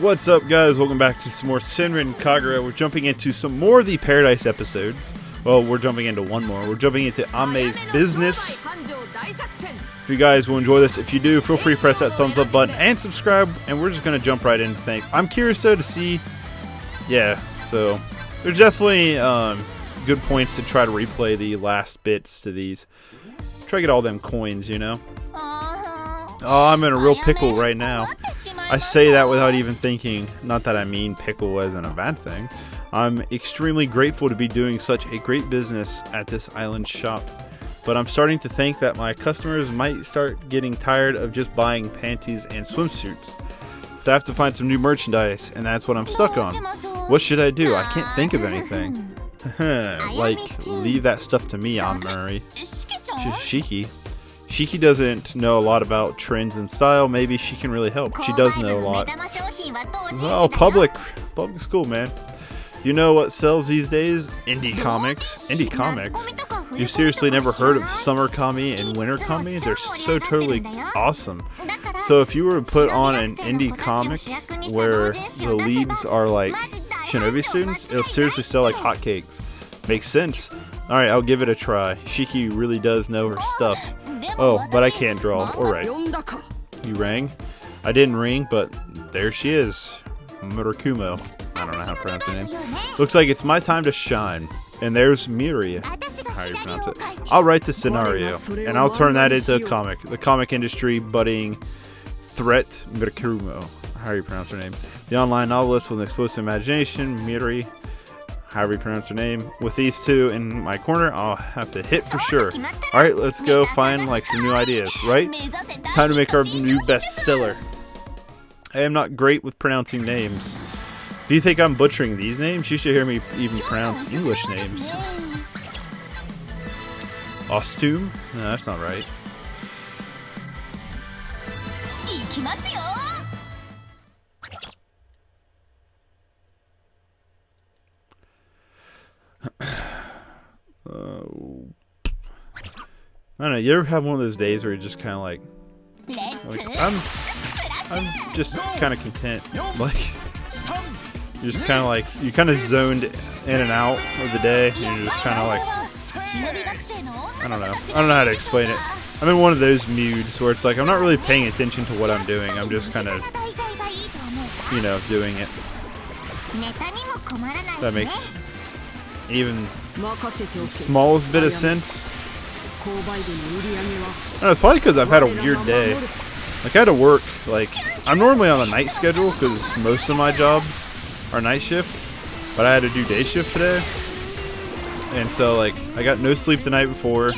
What's up, guys? Welcome back to some more Senran Kagura. We're jumping into some more of the Paradise episodes. Well, we're jumping into one more. We're jumping into Ayame's business. If you guys will enjoy this, if you do, feel free to press that thumbs up button and subscribe. And we're just going to jump right into things. I'm curious, though, to see... Yeah, so there's definitely good points to try to replay the last bits to these. Try to get all them coins, you know? Oh, I'm in a real pickle right now. I say that without even thinking. Not that I mean pickle wasn't a bad thing. I'm extremely grateful to be doing such a great business at this island shop. But I'm starting to think that my customers might start getting tired of just buying panties and swimsuits. So I have to find some new merchandise, and that's what I'm stuck on. What should I do? I can't think of anything. Like, leave that stuff to me, Amari. Shiki. Shiki doesn't know a lot about trends and style. Maybe she can really help. She does know a lot. Oh, public school, man. You know what sells these days? Indie comics. Indie comics? You seriously never heard of summer kami and winter kami? They're so totally awesome. So if you were to put on an indie comic where the leads are like shinobi students, it'll seriously sell like hotcakes. Makes sense. Alright, I'll give it a try. Shiki really does know her stuff. Oh, but I can't draw. Alright. You rang? I didn't ring, but there she is. Murakumo. I don't know how to pronounce her name. Looks like it's my time to shine. And there's Miri. How do you pronounce it? I'll write the scenario, and I'll turn that into a comic. The comic industry budding threat Murakumo. How do you pronounce her name? The online novelist with an explosive imagination, Miri. However you pronounce her name. With these two in my corner, I'll have to hit for sure. Alright, let's go find like some new ideas, right? Time to make our new bestseller. I am not great with pronouncing names. Do you think I'm butchering these names? You should hear me even pronounce English names. Ostume? No, that's not right. I don't know, you ever have one of those days where you're just kind of like I'm just kind of content, like you're just kind of like, you kind of zoned in and out of the day, and you're just kind of like, I don't know how to explain it. I'm in one of those moods where it's like I'm not really paying attention to what I'm doing, I'm just kind of, you know, doing it. That makes even smallest bit of sense. I don't know, it's probably because I've had a weird day. Like, I had to work, like, I'm normally on a night schedule because most of my jobs are night shift, but I had to do day shift today. And so, like, I got no sleep the night before.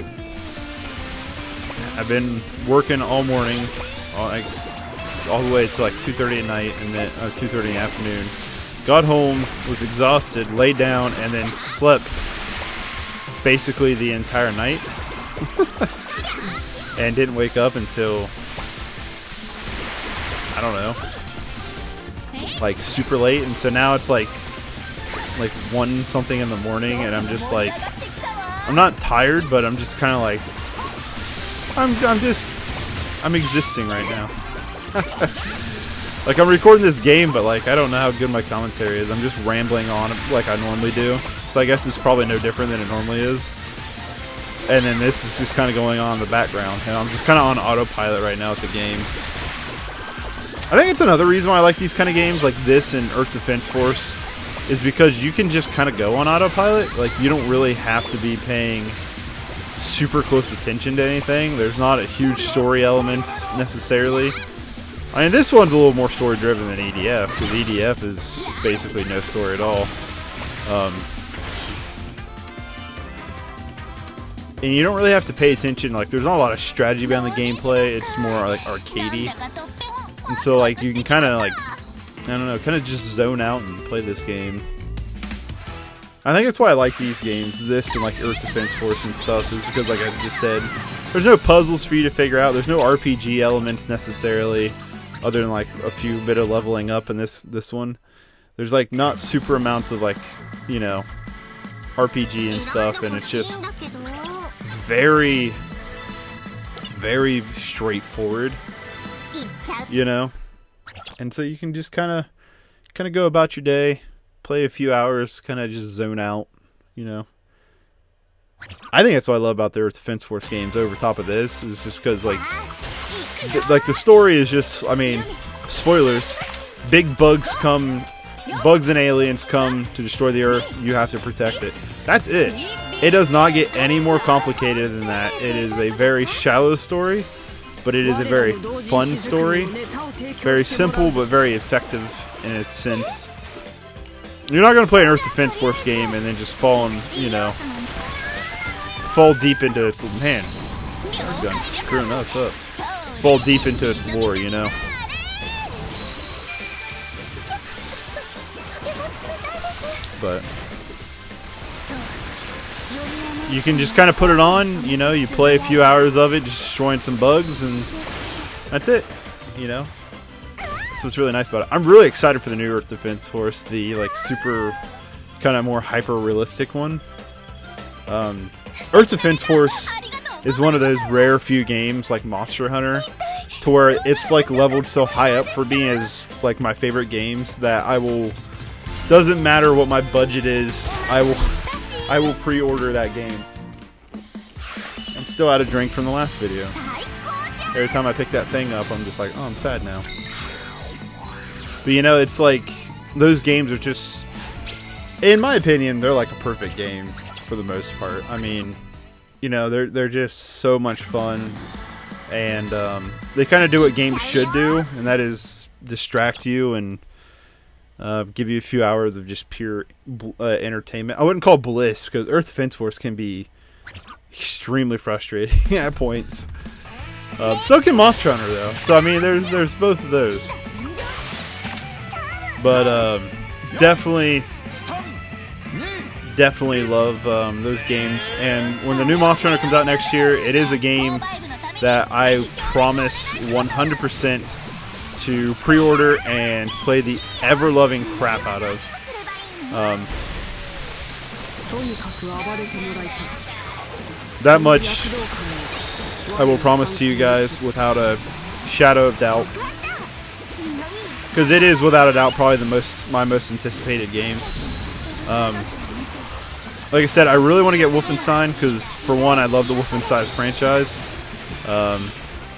I've been working all morning, all the way to like 2:30 at night, and then 2:30 in the afternoon. Got home, was exhausted, laid down, and then slept basically the entire night. And didn't wake up until, I don't know, like super late. And so now it's like 1 something in the morning, and I'm just like, I'm not tired, but I'm just kind of like, I'm existing right now. Like, I'm recording this game, but like, I don't know how good my commentary is. I'm just rambling on like I normally do. So I guess it's probably no different than it normally is. And then this is just kind of going on in the background. And I'm just kind of on autopilot right now with the game. I think it's another reason why I like these kind of games, like this and Earth Defense Force, is because you can just kind of go on autopilot. Like, you don't really have to be paying super close attention to anything. There's not a huge story elements necessarily. I mean, this one's a little more story driven than EDF, because EDF is basically no story at all. And you don't really have to pay attention. Like, there's not a lot of strategy behind the gameplay. It's more like arcadey. And so, like, you can kind of, like, I don't know, kind of just zone out and play this game. I think that's why I like these games, this and, like, Earth Defense Force and stuff, is because, like I just said, there's no puzzles for you to figure out. There's no RPG elements necessarily, other than, like, a few bit of leveling up in this one. There's, like, not super amounts of, like, you know, RPG and stuff, and it's just very, very straightforward, you know? And so you can just kind of go about your day, play a few hours, kind of just zone out, you know. I think that's what I love about the Earth Defense Force games over top of this, is just because, like the story is just, I mean, spoilers, big bugs and aliens come to destroy the Earth, you have to protect it. That's it. It does not get any more complicated than that. It is a very shallow story, but it is a very fun story. Very simple, but very effective in its sense. You're not going to play an Earth Defense Force game and then just fall deep into its... Man, our gun's screwing us up. Fall deep into its lore, you know? But you can just kind of put it on, you know, you play a few hours of it, just destroying some bugs, and that's it, you know. That's what's really nice about it. I'm really excited for the new Earth Defense Force, the like super kind of more hyper realistic one. Earth Defense Force is one of those rare few games like Monster Hunter to where it's like leveled so high up for being as like my favorite games that I will, doesn't matter what my budget is, I will pre-order that game. I'm still out of drink from the last video. Every time I pick that thing up, I'm just like, oh, I'm sad now. But you know, it's like, those games are just, in my opinion, they're like a perfect game for the most part. I mean, you know, they're just so much fun, and they kind of do what games should do, and that is distract you and give you a few hours of just pure entertainment. I wouldn't call it bliss, because Earth Defense Force can be extremely frustrating at points. So can Monster Hunter, though. So I mean, there's both of those. But definitely love those games. And when the new Monster Hunter comes out next year, it is a game that I promise 100% to pre-order and play the ever-loving crap out of. That much I will promise to you guys without a shadow of doubt, because it is without a doubt probably my most anticipated game. Like I said, I really want to get Wolfenstein because, for one, I love the Wolfenstein franchise,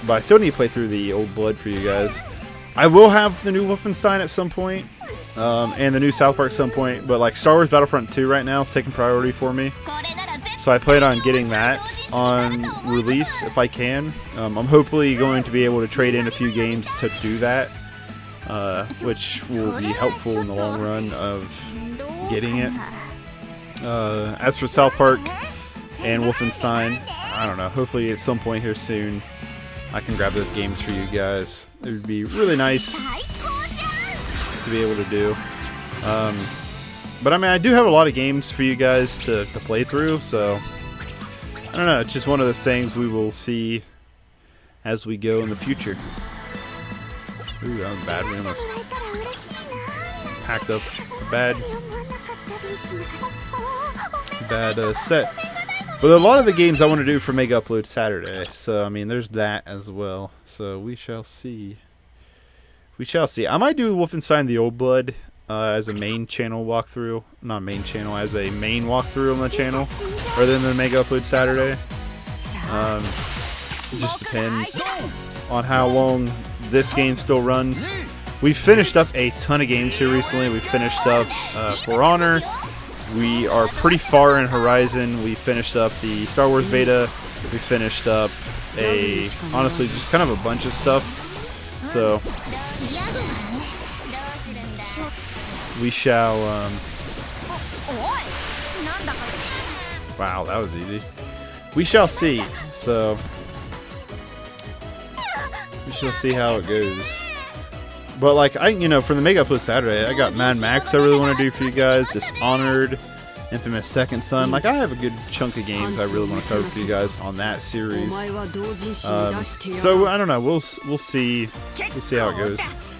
but I still need to play through the Old Blood for you guys. I will have the new Wolfenstein at some point, and the new South Park at some point, but like Star Wars Battlefront 2 right now is taking priority for me. So I plan on getting that on release if I can. I'm hopefully going to be able to trade in a few games to do that, which will be helpful in the long run of getting it. As for South Park and Wolfenstein, I don't know, hopefully at some point here soon I can grab those games for you guys. It would be really nice to be able to do. But I mean, I do have a lot of games for you guys to play through, so I don't know, it's just one of those things we will see as we go in the future. Ooh, that was bad. We almost packed up a bad set. But a lot of the games I want to do for Mega Upload Saturday, so I mean, there's that as well. So we shall see. We shall see. I might do Wolfenstein: The Old Blood as a main channel walkthrough, not main channel, as a main walkthrough on the channel, rather than the Mega Upload Saturday. It just depends on how long this game still runs. We've finished up a ton of games here recently. We finished up For Honor. We are pretty far in Horizon. We finished up the Star Wars beta. We finished up honestly, just kind of a bunch of stuff. So we shall, wow, that was easy. We shall see. So we shall see how it goes. But like, for the Mega Upload Saturday, I got Mad Max I really want to do for you guys, Dishonored, Infamous Second Son. Like, I have a good chunk of games I really want to cover for you guys on that series. So I don't know, we'll see how it goes.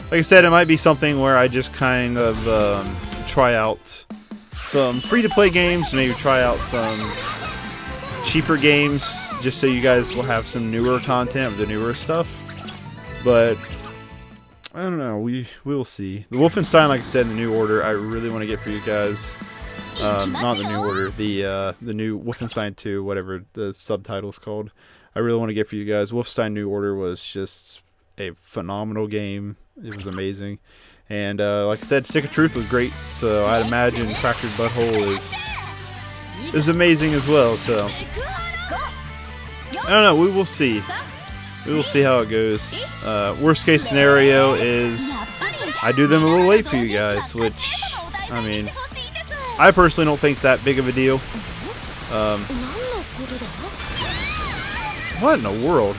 Like I said, it might be something where I just kind of try out some free-to-play games, maybe try out some cheaper games, just so you guys will have some newer content of the newer stuff. But I don't know. We will see. The Wolfenstein, like I said, in the new order, I really want to get for you guys. Not the new order. The new Wolfenstein 2, whatever the subtitle's called. I really want to get for you guys. Wolfenstein New Order was just a phenomenal game. It was amazing. And like I said, Stick of Truth was great. So I'd imagine Fractured Butthole is amazing as well. So I don't know. We will see. We will see how it goes. Worst case scenario is I do them a little late for you guys, which, I mean, I personally don't think it's that big of a deal. What in the world?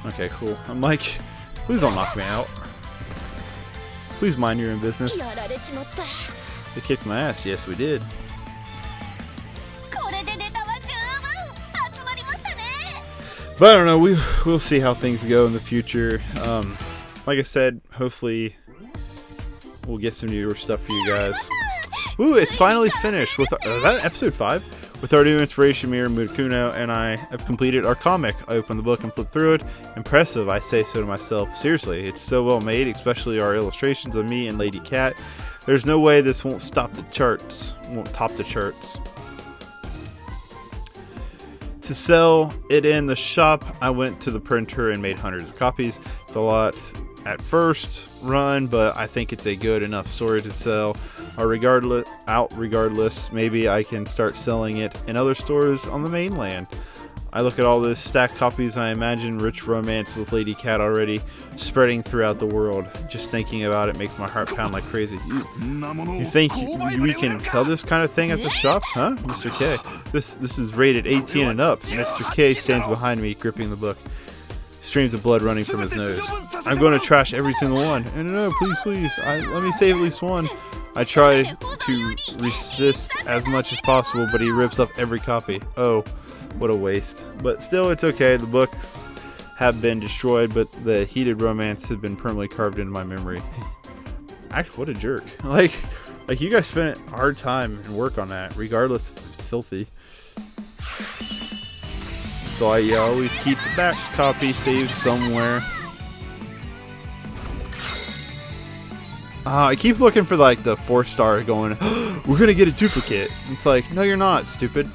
Okay, cool. I'm like, please don't knock me out. Please mind your own business. They kicked my ass. Yes, we did. But I don't know. We'll see how things go in the future. Like I said, hopefully we'll get some newer stuff for you guys. Ooh, it's finally finished with that episode 5 with our new inspiration mirror Murakuno, and I have completed our comic. I opened the book and flipped through it. Impressive, I say so to myself. Seriously, it's so well made, especially our illustrations of me and Lady Cat. There's no way this won't top the charts. To sell it in the shop, I went to the printer and made hundreds of copies. It's a lot at first run, but I think it's a good enough story to sell. Regardless, maybe I can start selling it in other stores on the mainland. I look at all those stacked copies, I imagine rich romance with Lady Cat already spreading throughout the world. Just thinking about it makes my heart pound like crazy. You think we can sell this kind of thing at the shop, huh, Mr. K? This is rated 18 and up. Mr. K stands behind me, gripping the book. Streams of blood running from his nose. I'm going to trash every single one. No, please. Let me save at least one. I try to resist as much as possible, but he rips up every copy. Oh, what a waste. But still, it's okay. The books have been destroyed, but the heated romance has been permanently carved into my memory. Actually, what a jerk. Like you guys spent hard time and work on that, regardless if it's filthy. So I always keep the back copy saved somewhere. I keep looking for like the 4-star going, oh, we're gonna get a duplicate. It's like, no you're not, stupid.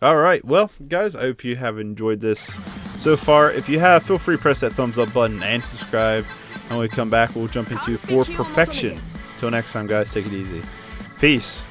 Alright, well guys, I hope you have enjoyed this so far. If you have, feel free to press that thumbs up button and subscribe. And when we come back, we'll jump into For Perfection. Till next time guys, take it easy. Peace.